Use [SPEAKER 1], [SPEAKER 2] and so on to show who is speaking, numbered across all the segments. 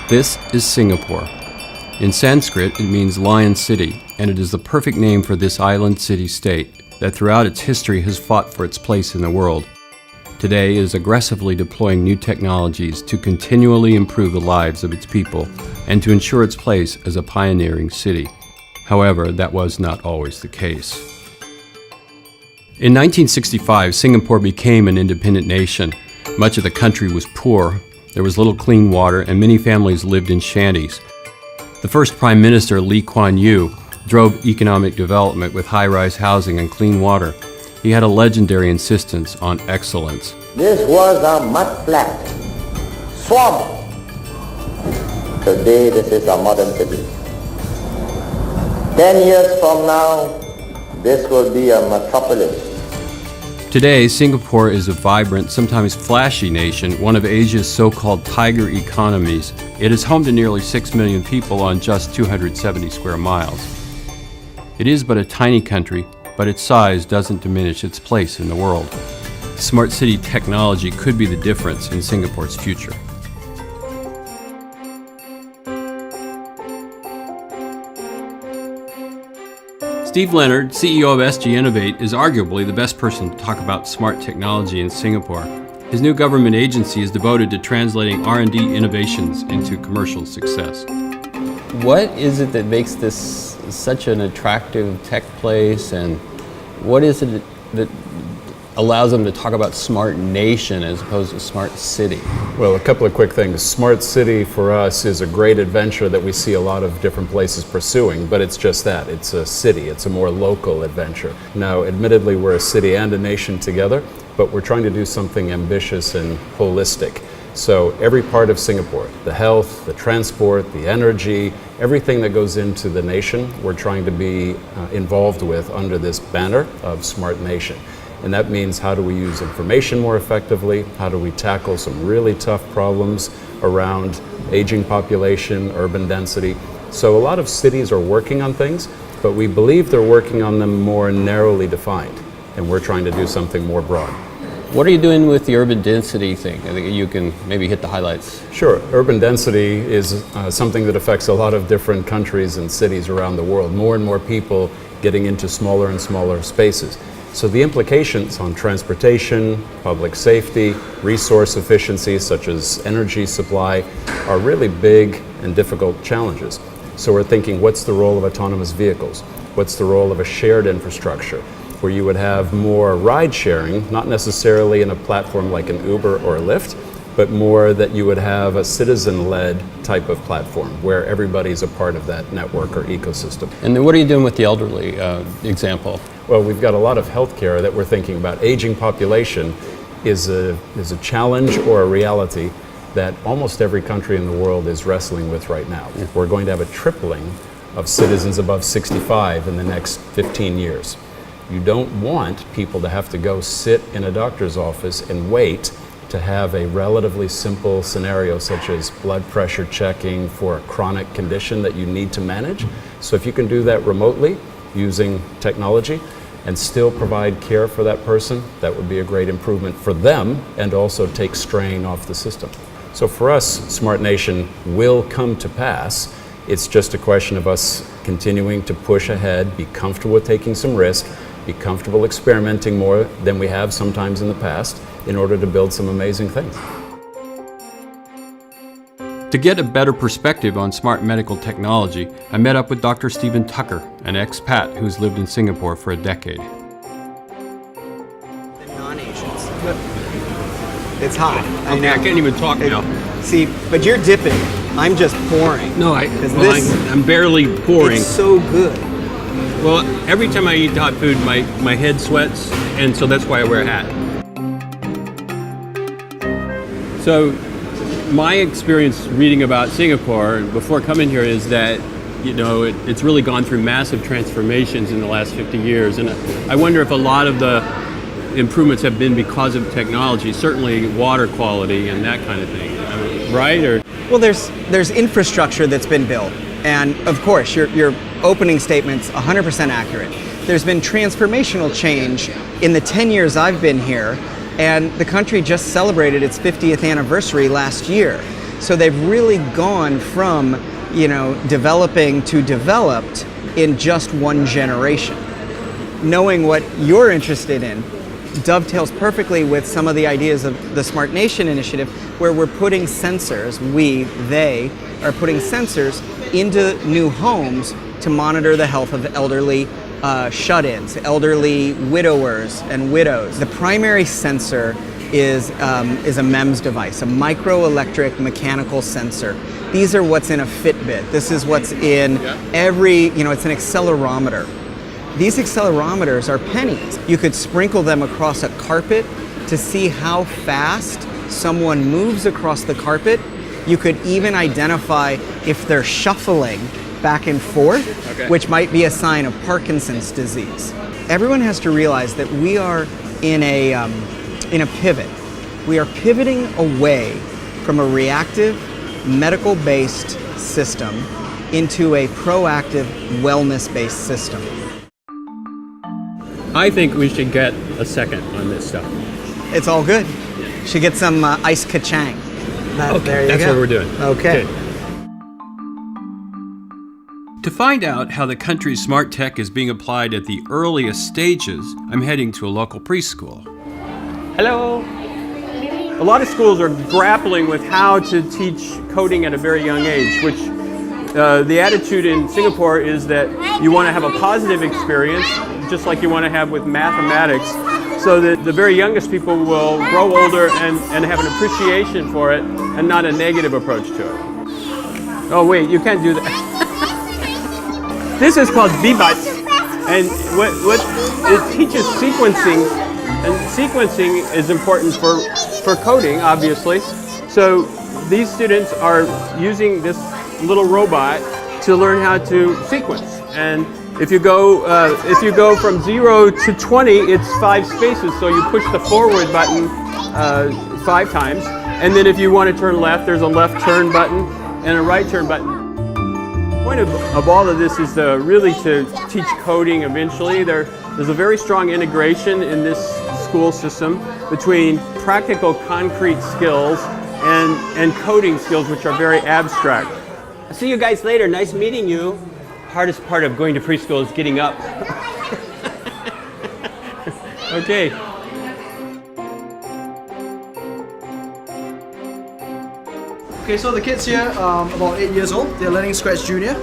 [SPEAKER 1] This is Singapore. In Sanskrit, it means Lion City, and it is the perfect name for this island city-state that throughout its history has fought for its place in the world. Today, it is aggressively deploying new technologies to continually improve the lives of its people and to ensure its place as a pioneering city. However, that was not always the case. In 1965, Singapore became an independent nation. Much of the country was poor, there was little clean water, and many families lived in shanties. The first Prime Minister, Lee Kuan Yew, drove economic development with high-rise housing and clean water. He had a legendary insistence on excellence.
[SPEAKER 2] This was a mud flat, swamp. Today, this is a modern city. 10 years from now, this will be a metropolis.
[SPEAKER 1] Today, Singapore is a vibrant, sometimes flashy nation, one of Asia's so-called tiger economies. It is home to nearly 6 million people on just 270 square miles. It is but a tiny country, but its size doesn't diminish its place in the world. Smart city technology could be the difference in Singapore's future. Steve Leonard, CEO of SG Innovate, is arguably the best person to talk about smart technology in Singapore. His new government agency is devoted to translating R&D innovations into commercial success.
[SPEAKER 3] What is it that makes this such an attractive tech place, and what is it that allows them to talk about smart nation as opposed to smart city?
[SPEAKER 4] Well, a couple of quick things. Smart city for us is a great adventure that we see a lot of different places pursuing, but it's just that. It's a city. It's a more local adventure. Now, admittedly, we're a city and a nation together, but we're trying to do something ambitious and holistic. So every part of Singapore, the health, the transport, the energy, everything that goes into the nation, we're trying to be involved with under this banner of Smart Nation. And that means, how do we use information more effectively? How do we tackle some really tough problems around aging population, urban density? So a lot of cities are working on things, but we believe they're working on them more narrowly defined, and we're trying to do something more broad.
[SPEAKER 3] What are you doing with the urban density thing? I think you can maybe hit the highlights.
[SPEAKER 4] Sure. Urban density is something that affects a lot of different countries and cities around the world. More and more people getting into smaller and smaller spaces. So the implications on transportation, public safety, resource efficiency such as energy supply are really big and difficult challenges. So we're thinking, what's the role of autonomous vehicles? What's the role of a shared infrastructure where you would have more ride sharing, not necessarily in a platform like an Uber or a Lyft, but more that you would have a citizen-led type of platform where everybody's a part of that network or ecosystem.
[SPEAKER 3] And then what are you doing with the elderly example?
[SPEAKER 4] Well, we've got a lot of healthcare that we're thinking about. Aging population is a challenge or a reality that almost every country in the world is wrestling with right now. Yeah. We're going to have a tripling of citizens above 65 in the next 15 years. You don't want people to have to go sit in a doctor's office and wait to have a relatively simple scenario such as blood pressure checking for a chronic condition that you need to manage. So if you can do that remotely using technology and still provide care for that person, that would be a great improvement for them and also take strain off the system. So for us, Smart Nation will come to pass. It's just a question of us continuing to push ahead, be comfortable with taking some risk, be comfortable experimenting more than we have sometimes in the past in order to build some amazing things.
[SPEAKER 1] To get a better perspective on smart medical technology, I met up with Dr. Stephen Tucker, an expat who's lived in Singapore for a decade.
[SPEAKER 5] The non-Asians. It's hot.
[SPEAKER 1] Okay, I can't even talk now.
[SPEAKER 5] See, but you're dipping. I'm just pouring.
[SPEAKER 1] No, I'm barely pouring.
[SPEAKER 5] It's so good.
[SPEAKER 1] Well, every time I eat hot food, my head sweats, and so that's why I wear a hat. So my experience reading about Singapore before coming here is that, it's really gone through massive transformations in the last 50 years. And I wonder if a lot of the improvements have been because of technology, certainly water quality and that kind of thing, right?
[SPEAKER 5] Well, there's infrastructure that's been built. And of course, your opening statement's 100% accurate. There's been transformational change in the 10 years I've been here, and the country just celebrated its 50th anniversary last year. So they've really gone from, developing to developed in just one generation. Knowing what you're interested in dovetails perfectly with some of the ideas of the Smart Nation initiative, where we're putting sensors, they are putting sensors into new homes to monitor the health of elderly shut-ins, elderly widowers and widows. The primary sensor is a MEMS device, a microelectric mechanical sensor. These are what's in a Fitbit. This is what's in every, it's an accelerometer. These accelerometers are pennies. You could sprinkle them across a carpet to see how fast someone moves across the carpet. You could even identify if they're shuffling back and forth, which might be a sign of Parkinson's disease. Everyone has to realize that we are in a pivot. We are pivoting away from a reactive, medical-based system into a proactive, wellness-based system.
[SPEAKER 3] I think we should get a second on this stuff.
[SPEAKER 5] It's all good. Should get some iced kachang. There you
[SPEAKER 3] that's
[SPEAKER 5] go.
[SPEAKER 3] what we're doing.
[SPEAKER 5] Okay.
[SPEAKER 1] To find out how the country's smart tech is being applied at the earliest stages, I'm heading to a local preschool.
[SPEAKER 3] Hello. A lot of schools are grappling with how to teach coding at a very young age, which the attitude in Singapore is that you want to have a positive experience, just like you want to have with mathematics, so that the very youngest people will grow older and have an appreciation for it and not a negative approach to it. Oh wait, you can't do that. This is called VBUT, and what it teaches sequencing, and sequencing is important for coding, obviously. So these students are using this little robot to learn how to sequence. And if you go from 0 to 20, it's 5 spaces. So you push the forward button 5 times, and then if you want to turn left, there's a left turn button and a right turn button. The point of all of this is really to teach coding eventually. There's a very strong integration in this school system between practical concrete skills and coding skills, which are very abstract. I'll see you guys later. Nice meeting you. Hardest part of going to preschool is getting up. Okay.
[SPEAKER 6] Okay, so the kids here are about 8 years old. They're learning Scratch Junior,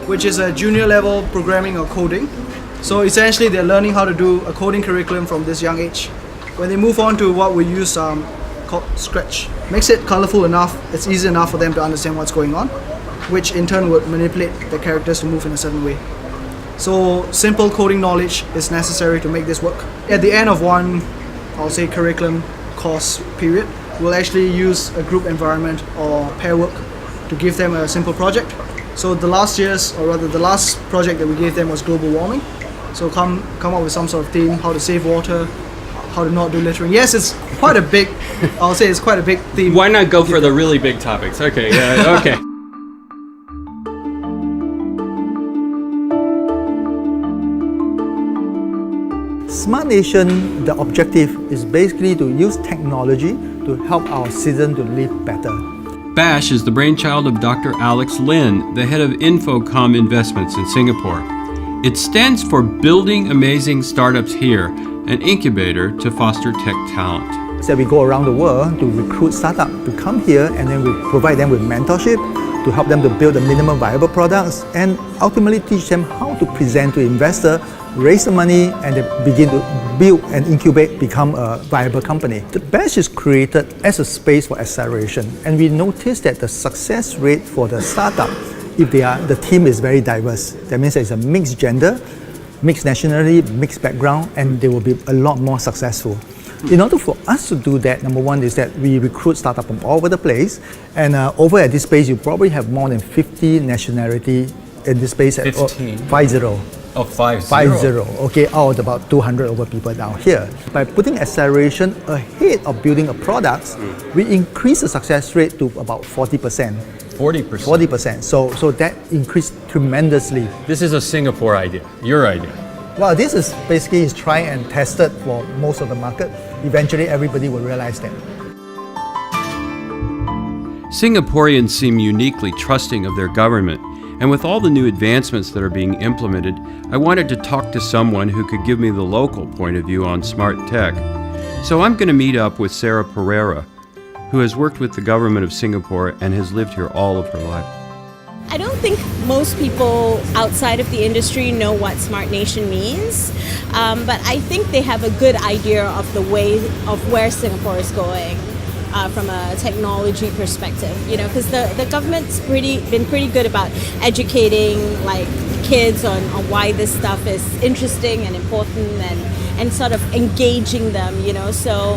[SPEAKER 6] which is a junior level programming or coding. So essentially they're learning how to do a coding curriculum from this young age. When they move on to what we use called Scratch, makes it colorful enough, it's easy enough for them to understand what's going on, which in turn would manipulate the characters to move in a certain way. So simple coding knowledge is necessary to make this work. At the end of one, I'll say curriculum course period, we'll actually use a group environment or pair work to give them a simple project. So the last project that we gave them was global warming. So come up with some sort of theme, how to save water, how to not do littering. Yes, it's quite a big, I'll say it's quite a big theme.
[SPEAKER 3] Why not go for the really big topics? Okay, yeah, okay.
[SPEAKER 7] Smart Nation, the objective is basically to use technology to help our citizens to live better.
[SPEAKER 1] BASH is the brainchild of Dr. Alex Lin, the head of Infocom Investments in Singapore. It stands for Building Amazing Startups Here, an incubator to foster tech talent.
[SPEAKER 7] So we go around the world to recruit startups to come here, and then we provide them with mentorship to help them to build the minimum viable products and ultimately teach them how to present to investors, raise the money, and then begin to build and incubate, become a viable company. The BASH is created as a space for acceleration, and we noticed that the success rate for the startup, if the team is very diverse, that means there's a mixed gender, mixed nationality, mixed background, and they will be a lot more successful. In order for us to do that, number one is that we recruit startups from all over the place, and over at this space you probably have more than 50 nationality in this space.
[SPEAKER 3] 15?
[SPEAKER 7] 50.
[SPEAKER 3] Oh, 50.
[SPEAKER 7] 50, okay, out of about 200 over people down here. By putting acceleration ahead of building a product, we increase the success rate to about 40%.
[SPEAKER 3] 40%.
[SPEAKER 7] 40%. So that increased tremendously.
[SPEAKER 3] This is a Singapore idea, your idea.
[SPEAKER 7] Well, this is basically tried and tested for most of the market. Eventually, everybody will realize that.
[SPEAKER 1] Singaporeans seem uniquely trusting of their government, and with all the new advancements that are being implemented, I wanted to talk to someone who could give me the local point of view on smart tech. So I'm going to meet up with Ferreira, who has worked with the government of Singapore and has lived here all of her life.
[SPEAKER 8] I don't think most people outside of the industry know what Smart Nation means, but I think they have a good idea of the way of where Singapore is going from a technology perspective. You know, because the government's been pretty good about educating like kids on why this stuff is interesting and important and sort of engaging them. You know, so.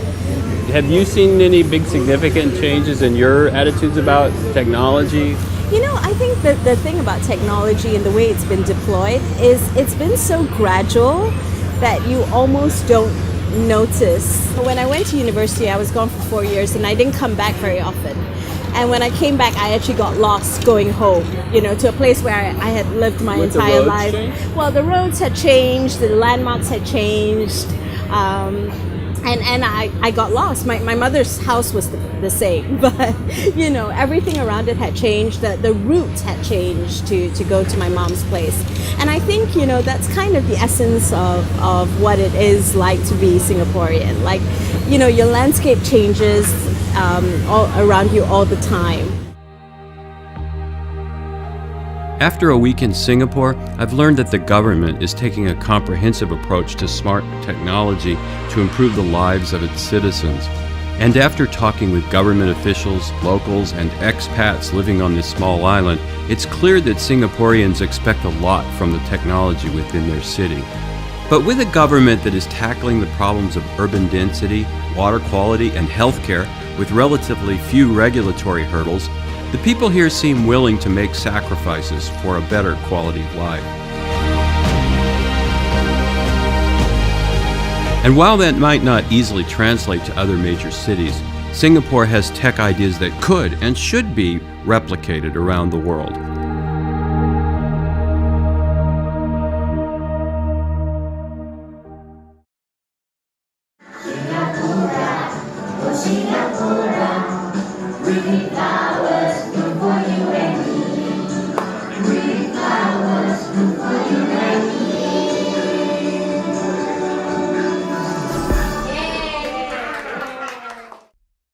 [SPEAKER 3] Have you seen any big significant changes in your attitudes about technology?
[SPEAKER 8] You know, I think that the thing about technology and the way it's been deployed is it's been so gradual that you almost don't notice. When I went to university, I was gone for 4 years and I didn't come back very often. And when I came back, I actually got lost going home, you know, to a place where I had lived my entire life. Well, the roads had changed, the landmarks had changed. And I got lost. My mother's house was the same, but you know, everything around it had changed. The route had changed to go to my mom's place. And I think, you know, that's kind of the essence of what it is like to be Singaporean. Like, you know, your landscape changes all around you all the time.
[SPEAKER 1] After a week in Singapore, I've learned that the government is taking a comprehensive approach to smart technology to improve the lives of its citizens. And after talking with government officials, locals, and expats living on this small island, it's clear that Singaporeans expect a lot from the technology within their city. But with a government that is tackling the problems of urban density, water quality, and healthcare with relatively few regulatory hurdles, the people here seem willing to make sacrifices for a better quality of life. And while that might not easily translate to other major cities, Singapore has tech ideas that could and should be replicated around the world.